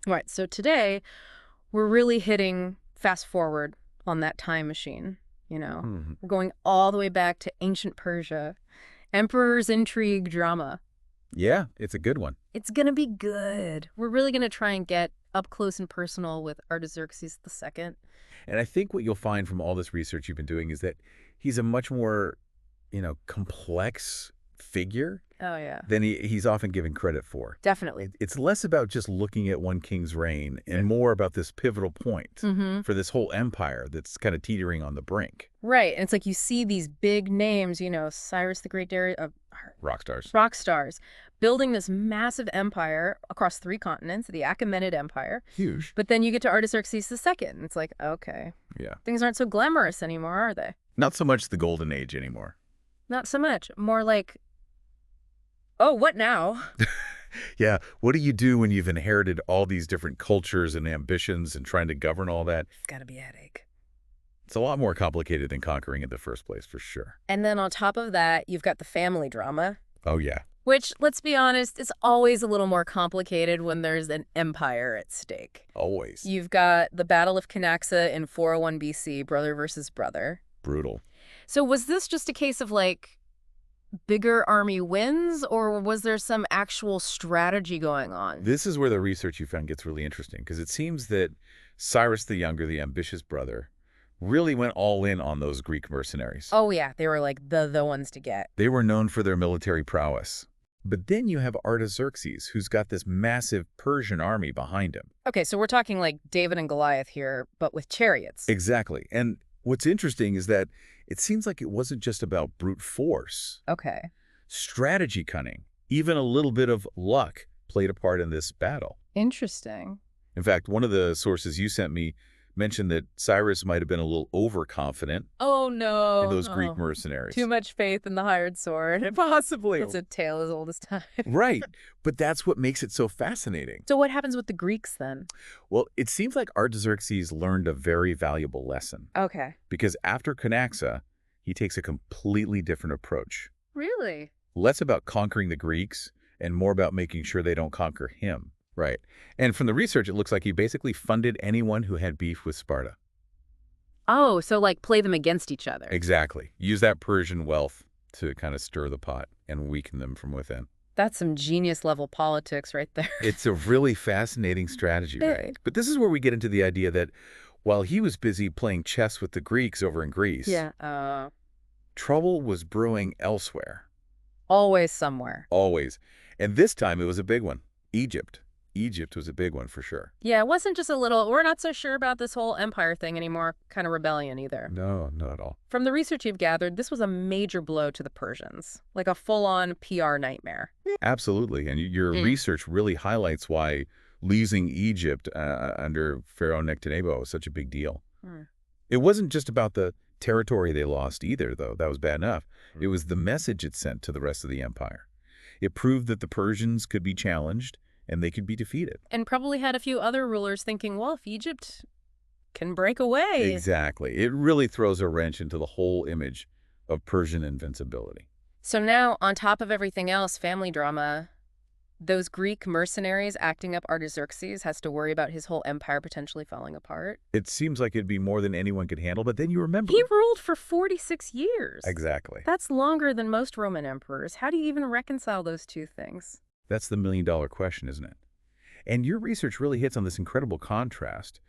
Right, so today we're really hitting fast forward on that time machine, you know. Hmm. We're going all the way back to ancient Persia, emperor's intrigue drama. Yeah, it's a good one. It's gonna be good. We're really gonna try and get up close and personal with Artaxerxes II. And I think what you'll find from all this research you've been doing is that he's a much more, complex figure Oh, yeah. than he's often given credit for. Definitely. It's less about just looking at one king's reign and more about this pivotal point Mm-hmm. for this whole empire that's kind of teetering on the brink. Right, and it's like you see these big names, Cyrus the Great, Rock stars. rock stars, building this massive empire across 3 continents, the Achaemenid Empire. Huge. But then you get to Artaxerxes II, and it's like, okay, Yeah. things aren't so glamorous anymore, are they? Not so much the golden age anymore. Not so much. More like, oh, what now? Yeah. What do you do when you've inherited all these different cultures and ambitions and trying to govern all that? It's gotta be a headache. It's a lot more complicated than conquering in the first place, for sure. And then on top of that, you've got the family drama, Oh, yeah. which, let's be honest, is always a little more complicated when there's an empire at stake. Always. You've got the Battle of Canaxa in 401 BC, brother versus brother. Brutal. So was this just a case of, like, bigger army wins, or was there some actual strategy going on? This is where the research you found gets really interesting, because it seems that Cyrus the Younger, the ambitious brother, really went all in on those Greek mercenaries. Oh, yeah, they were, like, the ones to get. They were known for their military prowess. But then you have Artaxerxes, who's got this massive Persian army behind him. Okay, so we're talking like David and Goliath here, but with chariots. Exactly. And what's interesting is that it seems like it wasn't just about brute force. Okay. Strategy cunning, even a little bit of luck played a part in this battle. Interesting. In fact, one of the sources you sent me mentioned that Cyrus might have been a little overconfident Oh, no. in those Greek mercenaries. Too much faith in the hired sword. Possibly. It's a tale as old as time. Right. But that's what makes it so fascinating. So what happens with the Greeks then? Well, it seems like Artaxerxes learned a very valuable lesson, Okay. because after Canaxa, he takes a completely different approach. Really? Less about conquering the Greeks and more about making sure they don't conquer him. Right. And from the research, it looks like he basically funded anyone who had beef with Sparta. Oh, so like play them against each other. Exactly. Use that Persian wealth to kind of stir the pot and weaken them from within. That's some genius level politics right there. It's a really fascinating strategy, right? Big. But this is where we get into the idea that while he was busy playing chess with the Greeks over in Greece, Yeah. trouble was brewing elsewhere. Always somewhere. Always. And this time it was a big one. Egypt. Egypt was a big one for sure. Yeah, it wasn't just a little, we're not so sure about this whole empire thing anymore kind of rebellion either. No, not at all. From the research you've gathered, this was a major blow to the Persians, like a full-on PR nightmare. Absolutely. And your research really highlights why losing Egypt under Pharaoh Nectanebo was such a big deal. It wasn't just about the territory they lost either, though. That was bad enough. It was the message it sent to the rest of the empire. It proved that the Persians could be challenged and they could be defeated. And probably had a few other rulers thinking, well, if Egypt can break away. Exactly. It really throws a wrench into the whole image of Persian invincibility. So now, on top of everything else, family drama, those Greek mercenaries acting up Artaxerxes has to worry about his whole empire potentially falling apart. It seems like it'd be more than anyone could handle, but then you remember. He ruled for 46 years. Exactly. That's longer than most Roman emperors. How do you even reconcile those two things? That's the million-dollar question, isn't it? And your research really hits on this incredible contrast,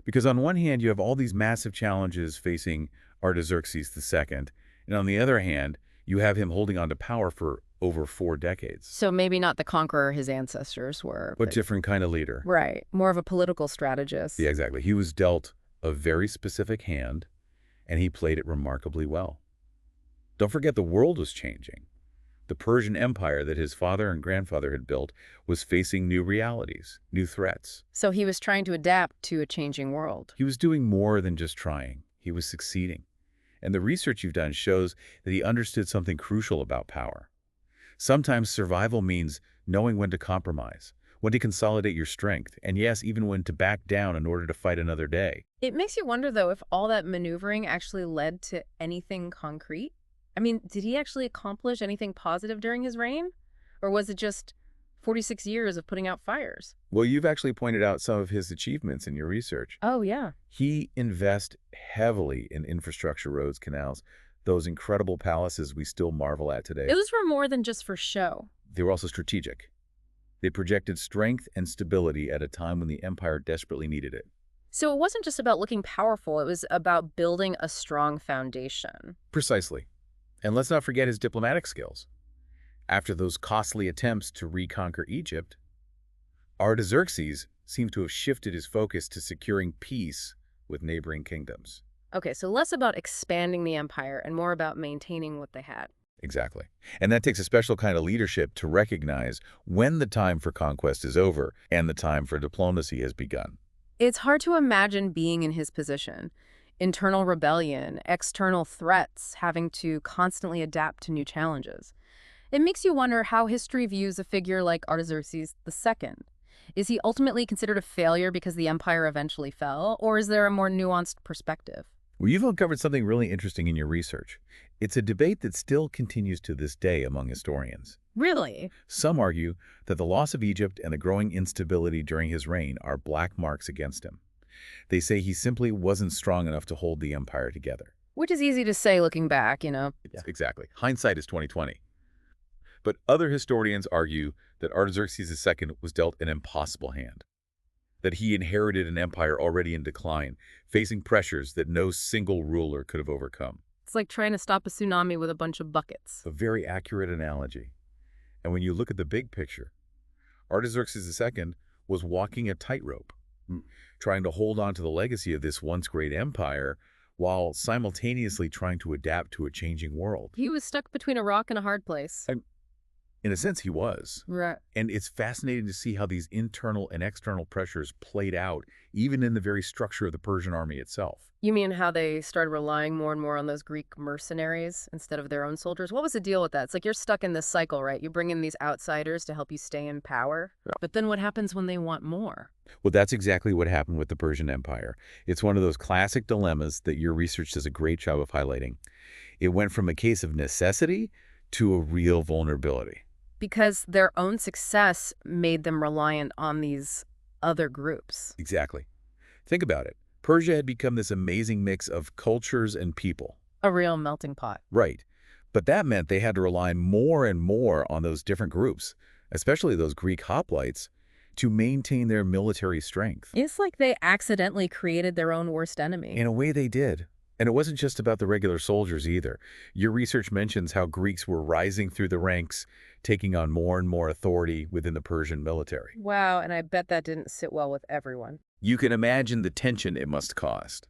because on one hand, you have all these massive challenges facing Artaxerxes II, and on the other hand, you have him holding on to power for over 4 decades. So maybe not the conqueror his ancestors were. But different kind of leader. Right. More of a political strategist. Yeah, exactly. He was dealt a very specific hand, and he played it remarkably well. Don't forget the world was changing. The Persian Empire that his father and grandfather had built was facing new realities, new threats. So he was trying to adapt to a changing world. He was doing more than just trying. He was succeeding. And the research you've done shows that he understood something crucial about power. Sometimes survival means knowing when to compromise, when to consolidate your strength, and yes, even when to back down in order to fight another day. It makes you wonder, though, if all that maneuvering actually led to anything concrete. I mean, did he actually accomplish anything positive during his reign? Or was it just 46 years of putting out fires. Well, you've actually pointed out some of his achievements in your research. Oh, yeah. He invests heavily in infrastructure, roads, canals, those incredible palaces we still marvel at today. Those were more than just for show. They were also strategic. They projected strength and stability at a time when the empire desperately needed it. So it wasn't just about looking powerful, it was about building a strong foundation. Precisely. And let's not forget his diplomatic skills. After those costly attempts to reconquer Egypt, Artaxerxes seems to have shifted his focus to securing peace with neighboring kingdoms. Okay, so less about expanding the empire and more about maintaining what they had. Exactly. And that takes a special kind of leadership to recognize when the time for conquest is over and the time for diplomacy has begun. It's hard to imagine being in his position. Internal rebellion, external threats, having to constantly adapt to new challenges. It makes you wonder how history views a figure like Artaxerxes II. Is he ultimately considered a failure because the empire eventually fell, or is there a more nuanced perspective? Well, you've uncovered something really interesting in your research. It's a debate that still continues to this day among historians. Really? Some argue that the loss of Egypt and the growing instability during his reign are black marks against him. They say he simply wasn't strong enough to hold the empire together. Which is easy to say looking back, you know. Yeah. Exactly. Hindsight is 20/20. But other historians argue that Artaxerxes II was dealt an impossible hand, that he inherited an empire already in decline, facing pressures that no single ruler could have overcome. It's like trying to stop a tsunami with a bunch of buckets. A very accurate analogy. And when you look at the big picture, Artaxerxes II was walking a tightrope, trying to hold on to the legacy of this once great empire while simultaneously trying to adapt to a changing world. He was stuck between a rock and a hard place. In a sense, he was. Right. And it's fascinating to see how these internal and external pressures played out, even in the very structure of the Persian army itself. You mean how they started relying more and more on those Greek mercenaries instead of their own soldiers? What was the deal with that? It's like you're stuck in this cycle, right? You bring in these outsiders to help you stay in power. Yeah. But then what happens when they want more? Well, that's exactly what happened with the Persian Empire. It's one of those classic dilemmas that your research does a great job of highlighting. It went from a case of necessity to a real vulnerability. Because their own success made them reliant on these other groups. Exactly. Think about it. Persia had become this amazing mix of cultures and people. A real melting pot. Right. But that meant they had to rely more and more on those different groups, especially those Greek hoplites, to maintain their military strength. It's like they accidentally created their own worst enemy. In a way they did. And it wasn't just about the regular soldiers either. Your research mentions how Greeks were rising through the ranks, taking on more and more authority within the Persian military. Wow, and I bet that didn't sit well with everyone. You can imagine the tension it must cost,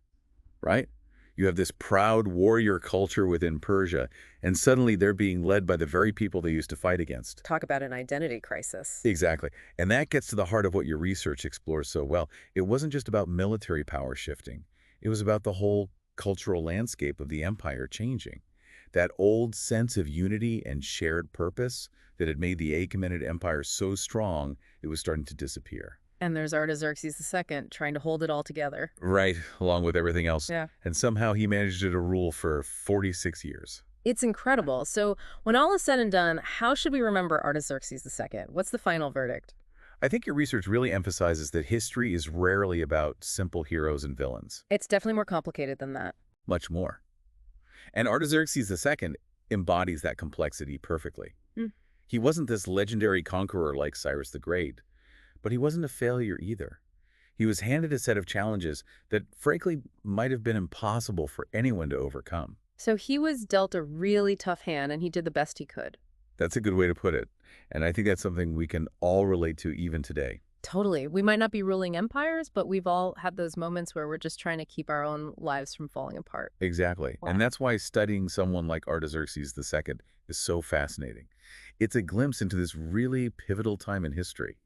right? You have this proud warrior culture within Persia, and suddenly they're being led by the very people they used to fight against. Talk about an identity crisis. Exactly. And that gets to the heart of what your research explores so well. It wasn't just about military power shifting. It was about the whole cultural landscape of the empire changing. That old sense of unity and shared purpose that had made the Achaemenid Empire so strong, it was starting to disappear. And there's Artaxerxes II trying to hold it all together. Right, along with everything else. Yeah. And somehow he managed to rule for 46 years. It's incredible. So when all is said and done, how should we remember Artaxerxes II? What's the final verdict? I think your research really emphasizes that history is rarely about simple heroes and villains. It's definitely more complicated than that. Much more. And Artaxerxes II embodies that complexity perfectly. He wasn't this legendary conqueror like Cyrus the Great, but he wasn't a failure either. He was handed a set of challenges that, frankly, might have been impossible for anyone to overcome. So he was dealt a really tough hand, and he did the best he could. That's a good way to put it. And I think that's something we can all relate to even today. Totally. We might not be ruling empires, but we've all had those moments where we're just trying to keep our own lives from falling apart. Exactly. Wow. And that's why studying someone like Artaxerxes II is so fascinating. It's a glimpse into this really pivotal time in history,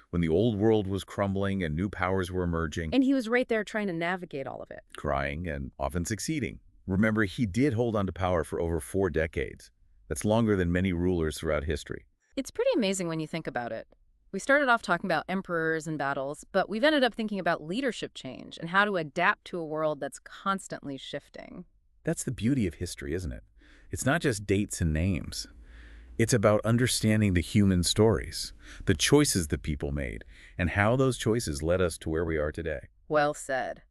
when the old world was crumbling and new powers were emerging. And he was right there trying to navigate all of it. Trying and often succeeding. Remember, he did hold on to power for over 4 decades. That's longer than many rulers throughout history. It's pretty amazing when you think about it. We started off talking about emperors and battles, but we've ended up thinking about leadership change and how to adapt to a world that's constantly shifting. That's the beauty of history, isn't it? It's not just dates and names. It's about understanding the human stories, the choices that people made, and how those choices led us to where we are today. Well said.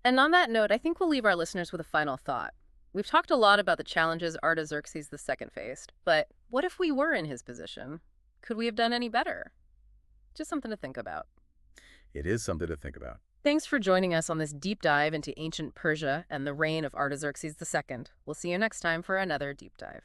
And on that note, I think we'll leave our listeners with a final thought. We've talked a lot about the challenges Artaxerxes II faced, but what if we were in his position? Could we have done any better? Just something to think about. It is something to think about. Thanks for joining us on this deep dive into ancient Persia and the reign of Artaxerxes II. We'll see you next time for another deep dive.